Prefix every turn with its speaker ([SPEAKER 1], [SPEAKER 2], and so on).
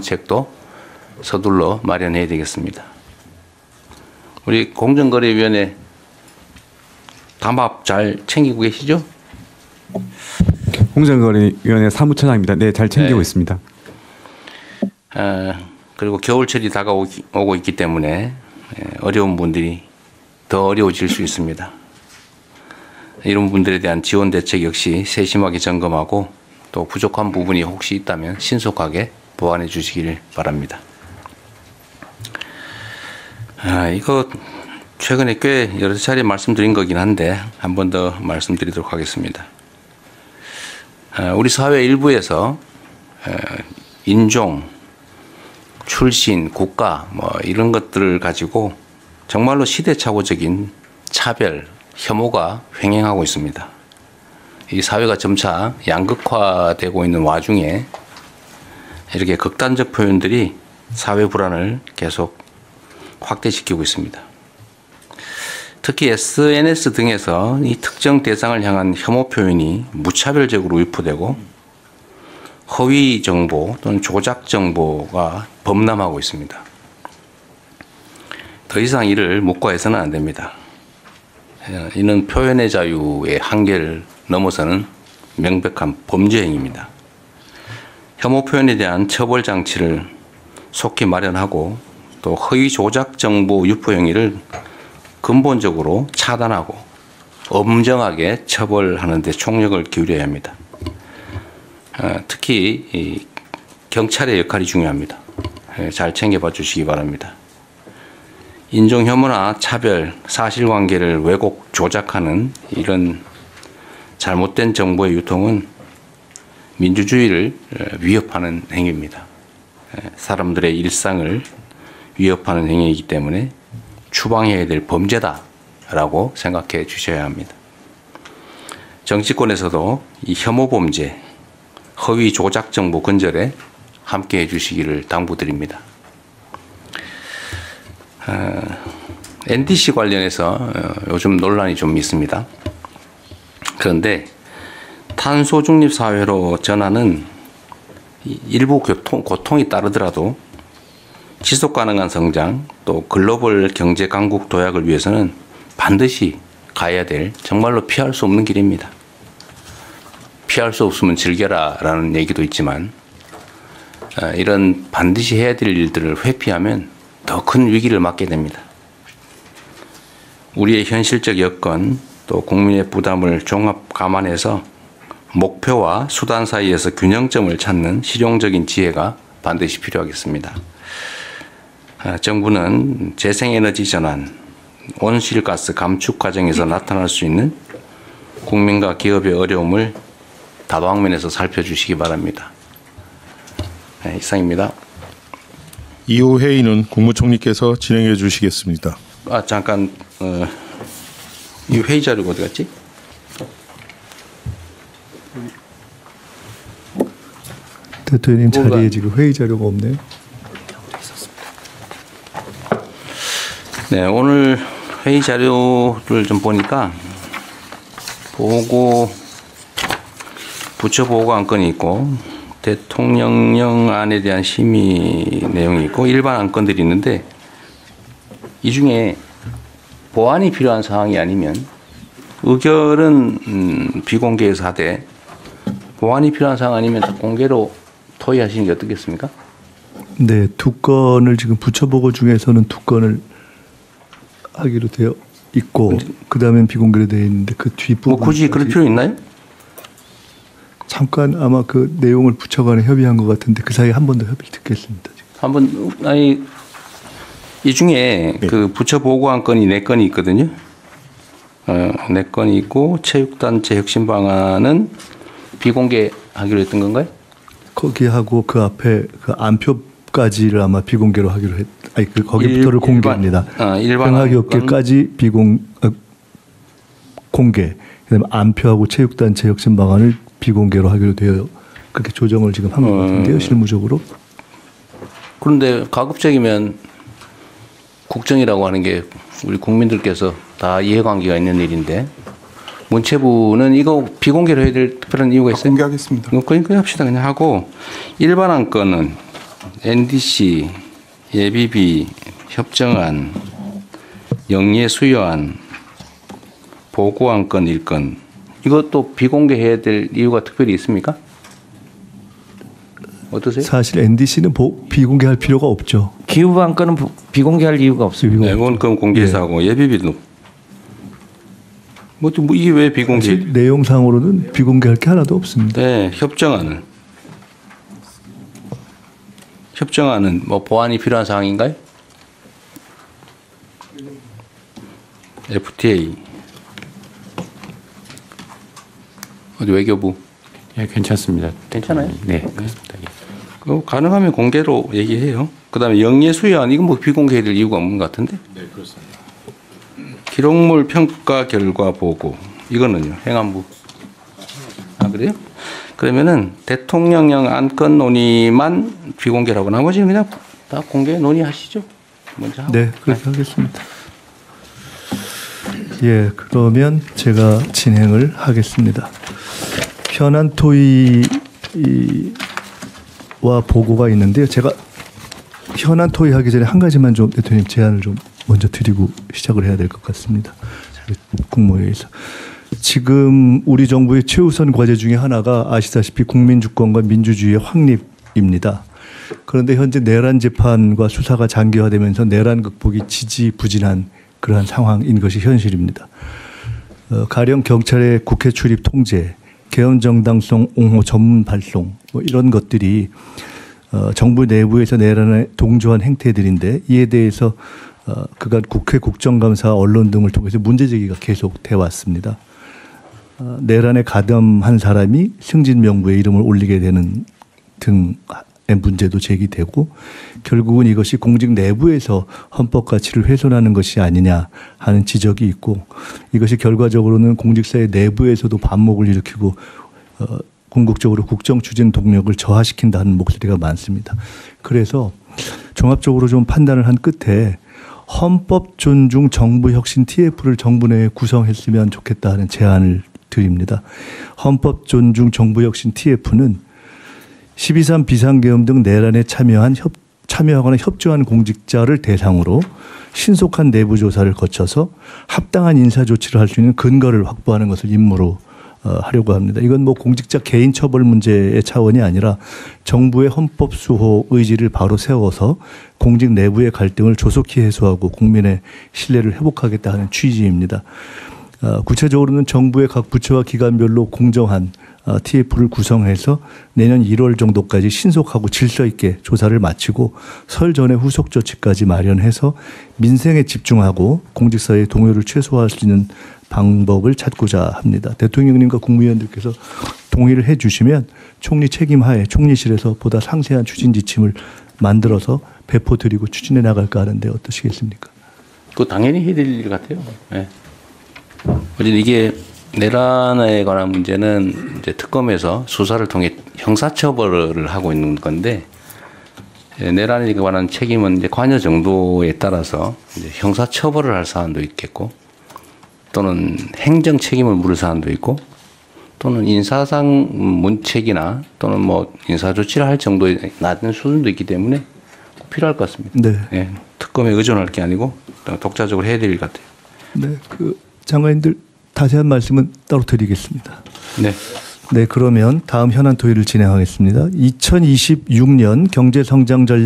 [SPEAKER 1] 책도 서둘러 마련해야 되겠습니다. 우리 공정거래위원회 담합 잘 챙기고 계시죠?
[SPEAKER 2] 공정거래위원회 사무처장입니다. 네, 잘 챙기고 있습니다.
[SPEAKER 1] 그리고 겨울철이 다가오고 있기 때문에 어려운 분들이 더 어려워질 수 있습니다. 이런 분들에 대한 지원 대책 역시 세심하게 점검하고 또 부족한 부분이 혹시 있다면 신속하게 보완해 주시길 바랍니다. 이거 최근에 꽤 여러 차례 말씀드린 거긴 한데 한 번 더 말씀드리도록 하겠습니다. 우리 사회 일부에서 인종, 출신, 국가 뭐 이런 것들을 가지고 정말로 시대착오적인 차별, 혐오가 횡행하고 있습니다. 이 사회가 점차 양극화되고 있는 와중에 이렇게 극단적 표현들이 사회 불안을 계속 확대시키고 있습니다. 특히 SNS 등에서 이 특정 대상을 향한 혐오 표현이 무차별적으로 유포되고 허위 정보 또는 조작 정보가 범람하고 있습니다. 더 이상 이를 묵과해서는 안 됩니다. 이는 표현의 자유의 한계를 넘어서는 명백한 범죄 행위입니다. 혐오 표현에 대한 처벌 장치를 속히 마련하고 또 허위 조작 정보 유포 행위를 근본적으로 차단하고 엄정하게 처벌하는 데 총력을 기울여야 합니다. 특히 이 경찰의 역할이 중요합니다. 잘 챙겨봐 주시기 바랍니다. 인종 혐오나 차별, 사실관계를 왜곡, 조작하는 이런 잘못된 정보의 유통은 민주주의를 위협하는 행위입니다. 사람들의 일상을 위협하는 행위이기 때문에 추방해야 될 범죄다라고 생각해 주셔야 합니다. 정치권에서도 이 혐오 범죄, 허위 조작 정보 근절에 함께해 주시기를 당부드립니다. NDC 관련해서 요즘 논란이 좀 있습니다. 그런데 탄소 중립 사회로 전환은 일부 고통이 따르더라도 지속 가능한 성장 또 글로벌 경제 강국 도약을 위해서는 반드시 가야 될 정말로 피할 수 없는 길입니다. 피할 수 없으면 즐겨라 라는 얘기도 있지만 이런 반드시 해야 될 일들을 회피하면 더 큰 위기를 맞게 됩니다. 우리의 현실적 여건 또 국민의 부담을 종합 감안해서 목표와 수단 사이에서 균형점을 찾는 실용적인 지혜가 반드시 필요하겠습니다. 정부는 재생에너지 전환, 온실가스 감축 과정에서 나타날 수 있는 국민과 기업의 어려움을 다방면에서 살펴주시기 바랍니다. 이상입니다.
[SPEAKER 3] 이후 회의는 국무총리께서 진행해 주시겠습니다.
[SPEAKER 1] 잠깐 이 회의 자료가 어디 갔지?
[SPEAKER 4] 대통령님 자리에 지금 회의 자료가 없네요.
[SPEAKER 1] 네, 오늘 회의 자료를 좀 보니까 부처 보고 안건이 있고 대통령령안에 대한 심의 내용이 있고 일반 안건들이 있는데 이 중에 보완이 필요한 사항이 아니면 의결은 비공개에서 하되 보완이 필요한 사항 아니면 공개로 토의하시는 게 어떻겠습니까?
[SPEAKER 4] 네, 두 건을 지금 부처 보고 중에서는 두 건을 하기로 되어 있고 그 다음엔 비공개로 되어 있는데 그 뒷부분
[SPEAKER 1] 굳이 그럴 필요 있나요?
[SPEAKER 4] 잠깐 아마 그 내용을 부처 간에 협의한 것 같은데 그 사이에 한 번 더 협의를 듣겠습니다.
[SPEAKER 1] 이 중에 네. 그 부처 보고한 건이 4건이 있거든요. 4건이 있고 체육단체 혁신 방안은 비공개하기로 했던 건가요?
[SPEAKER 4] 거기하고 그 앞에 그 안표까지를 아마 비공개로 하기로 거기부터를 공개합니다. 평화기업계까지 공개. 그다음에 안표하고 체육단체 혁신 방안을 비공개로 하기로 되어 그렇게 조정을 지금 한 것 같은데요, 실무적으로.
[SPEAKER 1] 그런데 가급적이면 국정이라고 하는 게 우리 국민들께서 다 이해관계가 있는 일인데 문체부는 이거 비공개로 해야 될 특별한 이유가 있어요?
[SPEAKER 5] 공개하겠습니다.
[SPEAKER 1] 그러니까 합시다. 그냥 하고 일반 안건은 NDC, 예비비, 협정안, 영예 수여안, 보고안 건 1건. 이것도 비공개해야 될 이유가 특별히 있습니까? 어떠세요?
[SPEAKER 4] 사실 NDC는 비공개할 필요가 없죠.
[SPEAKER 5] 기후 안건은 비공개할 이유가 없습니다.
[SPEAKER 1] 네, 이건 그럼 공개해서 하고 예비비도 뭐 이게 왜 비공개?
[SPEAKER 4] 사실 내용상으로는 비공개할 게 하나도 없습니다.
[SPEAKER 1] 네, 협정안은 뭐 보완이 필요한 사항인가요? FTA 어디 외교부
[SPEAKER 5] 예, 괜찮습니다.
[SPEAKER 1] 괜찮아요?
[SPEAKER 5] 네, 그렇습니다. 예.
[SPEAKER 1] 그 가능하면 공개로 얘기해요. 그다음에 영예 수여안 이건 뭐 비공개해야 될 이유가 없는 것 같은데?
[SPEAKER 3] 네, 그렇습니다.
[SPEAKER 1] 기록물 평가 결과 보고 이거는요 행안부. 아 그래요? 그러면은 대통령령 안건 논의만 비공개라고 나머지는 그냥 다 공개 논의하시죠. 먼저 하고.
[SPEAKER 4] 네, 그렇게 하겠습니다. 예, 그러면 제가 진행을 하겠습니다. 현안 토의와 보고가 있는데요. 제가 현안 토의하기 전에 한 가지만 좀 대통령 제안을 좀 먼저 드리고 시작을 해야 될 것 같습니다. 국무회의에서. 지금 우리 정부의 최우선 과제 중에 하나가 아시다시피 국민 주권과 민주주의의 확립입니다. 그런데 현재 내란 재판과 수사가 장기화되면서 내란 극복이 지지부진한 그러한 상황인 것이 현실입니다. 가령 경찰의 국회 출입 통제, 개헌 정당성 옹호 전문 발송 뭐 이런 것들이 정부 내부에서 내란에 동조한 행태들인데 이에 대해서 그간 국회 국정감사 언론 등을 통해서 문제제기가 계속돼 왔습니다. 내란에 가담한 사람이 승진 명부에 이름을 올리게 되는 등의 문제도 제기되고 결국은 이것이 공직 내부에서 헌법 가치를 훼손하는 것이 아니냐 하는 지적이 있고 이것이 결과적으로는 공직사회 내부에서도 반목을 일으키고 궁극적으로 국정 추진 동력을 저하시킨다는 목소리가 많습니다. 그래서 종합적으로 좀 판단을 한 끝에 헌법 존중 정부 혁신 TF를 정부 내에 구성했으면 좋겠다 하는 제안을 드립니다. 헌법 존중 정부 혁신 TF는 12.3 비상계엄 등 내란에 참여하거나 협조한 공직자를 대상으로 신속한 내부 조사를 거쳐서 합당한 인사 조치를 할 수 있는 근거를 확보하는 것을 임무로 하려고 합니다. 이건 뭐 공직자 개인 처벌 문제의 차원이 아니라 정부의 헌법 수호 의지를 바로 세워서 공직 내부의 갈등을 조속히 해소하고 국민의 신뢰를 회복하겠다 하는 취지입니다. 구체적으로는 정부의 각 부처와 기관별로 공정한 TF를 구성해서 내년 1월 정도까지 신속하고 질서 있게 조사를 마치고 설 전에 후속 조치까지 마련해서 민생에 집중하고 공직사회의 동요를 최소화할 수 있는 방법을 찾고자 합니다. 대통령님과 국무위원들께서 동의를 해 주시면 총리 책임하에 총리실에서 보다 상세한 추진 지침을 만들어서 배포드리고 추진해 나갈까 하는데 어떠시겠습니까?
[SPEAKER 1] 그거 당연히 해야 될 일 같아요. 네. 어쨌든 이게 내란에 관한 문제는 이제 특검에서 수사를 통해 형사처벌을 하고 있는 건데 내란에 관한 책임은 이제 관여 정도에 따라서 이제 형사처벌을 할 사안도 있겠고 또는 행정 책임을 물을 사안도 있고 또는 인사상 문책이나 또는 뭐 인사 조치를 할 정도의 낮은 수준도 있기 때문에 꼭 필요할 것 같습니다.
[SPEAKER 4] 네.
[SPEAKER 1] 네. 특검에 의존할 게 아니고 독자적으로 해야 될 일 같아요.
[SPEAKER 4] 네, 장관님들 다시 한 말씀은 따로 드리겠습니다.
[SPEAKER 1] 네.
[SPEAKER 4] 네, 그러면 다음 현안 토의를 진행하겠습니다. 2026년 경제성장 전략